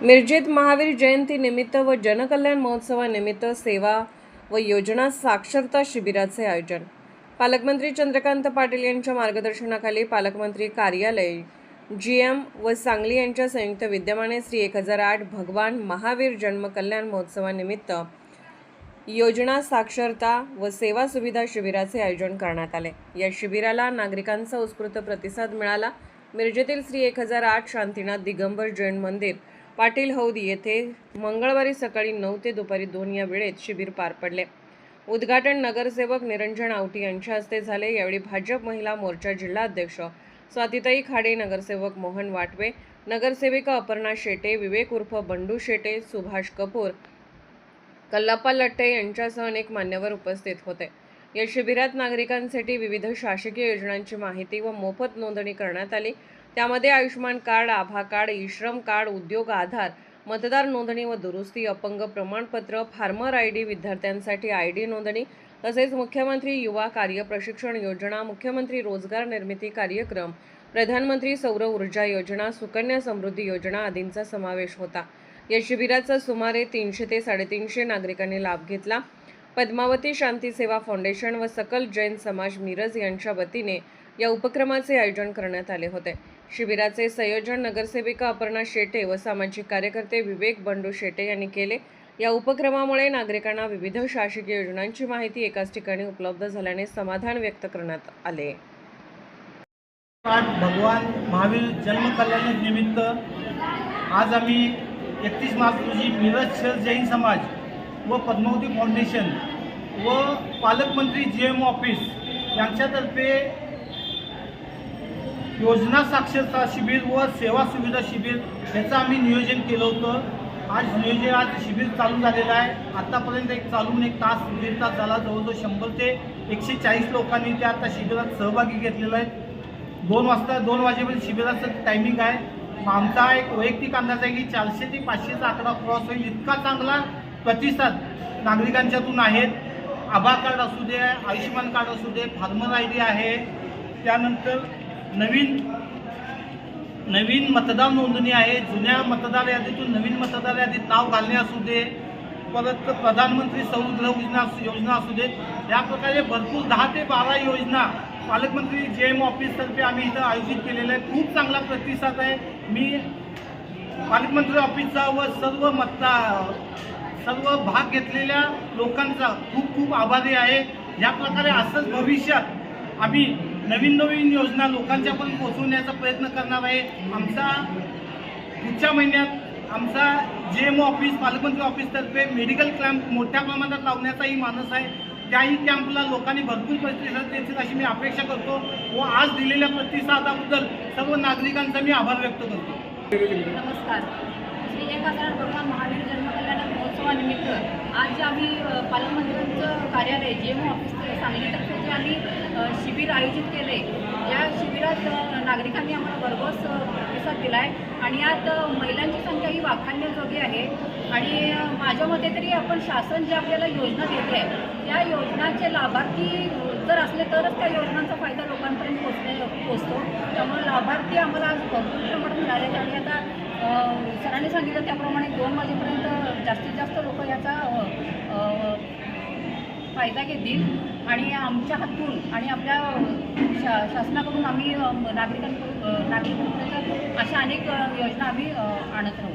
मिरजेत महावीर जयंती निमित्त व जनकल्याण महोत्सवानिमित्त सेवा व योजना साक्षरता शिबिराचे आयोजन। पालकमंत्री चंद्रकांत पाटील यांच्या मार्गदर्शनाखाली पालकमंत्री कार्यालय जीएम व सांगली यांच्या संयुक्त विद्यमाने श्री 1008 भगवान महावीर जन्म कल्याण महोत्सवानिमित्त योजना साक्षरता व सेवा सुविधा शिबिराचे आयोजन करण्यात आले। या शिबिराला नागरिकांचा उत्स्फूर्त प्रतिसाद मिळाला। मिरजेतील श्री 1008 शांतीनाथ दिगंबर जैन मंदिर पाटील हौद येथे मंगळवारी सकाळी 9 ते दुपारी 2 या वेळेत शिबिर पार पडले। उद्घाटन नगरसेवक निरंजन आवटी यांच्या हस्ते झाले। यावेळी भाजप महिला मोर्चा जिल्हाध्यक्ष स्वातीताई खाडे, नगरसेवक मोहन वाटवे, नगरसेविका अपर्णा शेटे, विवेक उर्फ बंडू शेटे, सुभाष कपूर, कल्लाप्पा लट्टे यांच्यासह अनेक मान्यवर उपस्थित होते। या शिबिरात नागरिकांसाठी विविध शासकीय योजनांची माहिती व मोफत नोंदणी करण्यात आली। त्यामध्ये आयुष्मान कार्ड, आभा कार्ड, ई-श्रम कार्ड, उद्योग आधार, मतदार नोंदणी व दुरुस्ती, अपंग प्रमाणपत्र, फार्मर आयडी, विद्यार्थ्यांसाठी आयडी नोंदणी, तसेच मुख्यमंत्री युवा कार्य प्रशिक्षण योजना, मुख्यमंत्री रोजगार निर्मिती कार्यक्रम, प्रधानमंत्री सौर ऊर्जा योजना, सुकन्या समृद्धी योजना आदींचा समावेश होता। या शिबिराचा सुमारे 300 ते 350 नागरिकांनी लाभ घेतला। पद्मावती शांती सेवा फाउंडेशन व सकल जैन समाज मिरज यांच्या वतीने या उपक्रमाचे आयोजन करण्यात आले होते। शिबिराचे संयोजन नगरसेविका अपर्णा शेटे व सामाजिक कार्यकर्ते विवेक बंडू शेटे यांनी केले। या उपक्रमामुळे नागरिकांना विविध शासकीय योजनांची माहिती एकाच ठिकाणी उपलब्ध झाल्याने समाधान व्यक्त करण्यात आले। भगवान महावीर जन्म कल्याण निमित्त आज आम्ही 31 मार्च रोजी मिरज शहर जैन समाज व पद्मावती फाउंडेशन व पालकमंत्री जीएम ऑफिस यांच्यातर्फे योजना साक्षरता शिबिर व सेवा सुविधा शिबिर याचं आम्ही नियोजन केलं होतं। आज शिबिर चालू झालेलं आहे। आतापर्यंत चालून 1 तास 1.5 तास झाला। जवळजवळ 100 ते 140 लोकांनी त्या आता शिबिरात सहभागी घेतलेला आहे। 2 वाजेपर्यंत शिबिराचं टायमिंग आहे। आमचा एक वैयक्तिक अंदाज आहे की 400 ते 500चा आकडा क्रॉस होईल, इतका चांगला प्रतिसाद नागरिकांच्यातून आहेत। आभा कार्ड असू दे, आयुष्यमान कार्ड असू दे, फार्मर आयडी आहे, त्यानंतर नवीन मतदार नोंदणी आहे, जुन्या मतदार यादीतून नवीन मतदार यादीत नाव घालणे असू दे, परत प्रधानमंत्री सौर ऊर्जा योजना असू दे, या प्रकारे भरपूर 10 ते 12 योजना पालकमंत्री जेएम ऑफिसतर्फे आम्ही इथं आयोजित केलेलं आहे। खूप चांगला प्रतिसाद आहे। मी पालकमंत्री ऑफिसचा व सर्व भाग घेतलेल्या लोकांचा खूप आभारी आहे। या प्रकारे असंच भविष्यात आम्ही नवीन योजना लोकांच्यापर्यंत पोहोचवण्याचा प्रयत्न करणार आहे। आमचा पुढच्या महिन्यात आमचा जेएम ऑफिस पालकमंत्री ऑफिसतर्फे मेडिकल कॅम्प मोठ्या प्रमाणात लावण्याचाही मानस आहे। त्याही कॅम्पला लोकांनी भरपूर प्रतिसाद देतील अशी मी अपेक्षा करतो व आज दिलेल्या प्रतिसादाबद्दल सर्व नागरिकांचा मी आभार व्यक्त करतो। नमस्कार। श्री 1008 भगवान महावीर जन्म कल्याण महोत्सवानिमित्त आज आम्ही पालकमंत्र्यांचं कार्यालय जीएम ऑफिस सांगलीतर्फे जे आम्ही शिबिर आयोजित केले, या शिबिरात नागरिकांनी आम्हाला भरघोस प्रतिसाद दिला आहे आणि यात महिलांची संख्या ही वाखाणण्याजोगी आहे। आणि माझ्या मते तरी आपण शासन जे आपल्याला योजना देते आहे त्या योजनांचे लाभार्थी जर असले तरच त्या योजनांचा फायदा लोकांपर्यंत पोचतो। त्यामुळे लाभार्थी आम्हाला आज भरपूर प्रमाणात मिळाले आणि आता सरांनी सांगितलं त्याप्रमाणे 2 वाजेपर्यंत जास्तीत जास्त लोक याचा फायदा घेतील आणि आमच्या हातून आणि आपल्या शासनाकडून आम्ही नागरिकांपर्यंत अशा अनेक योजना आम्ही आणत राहू।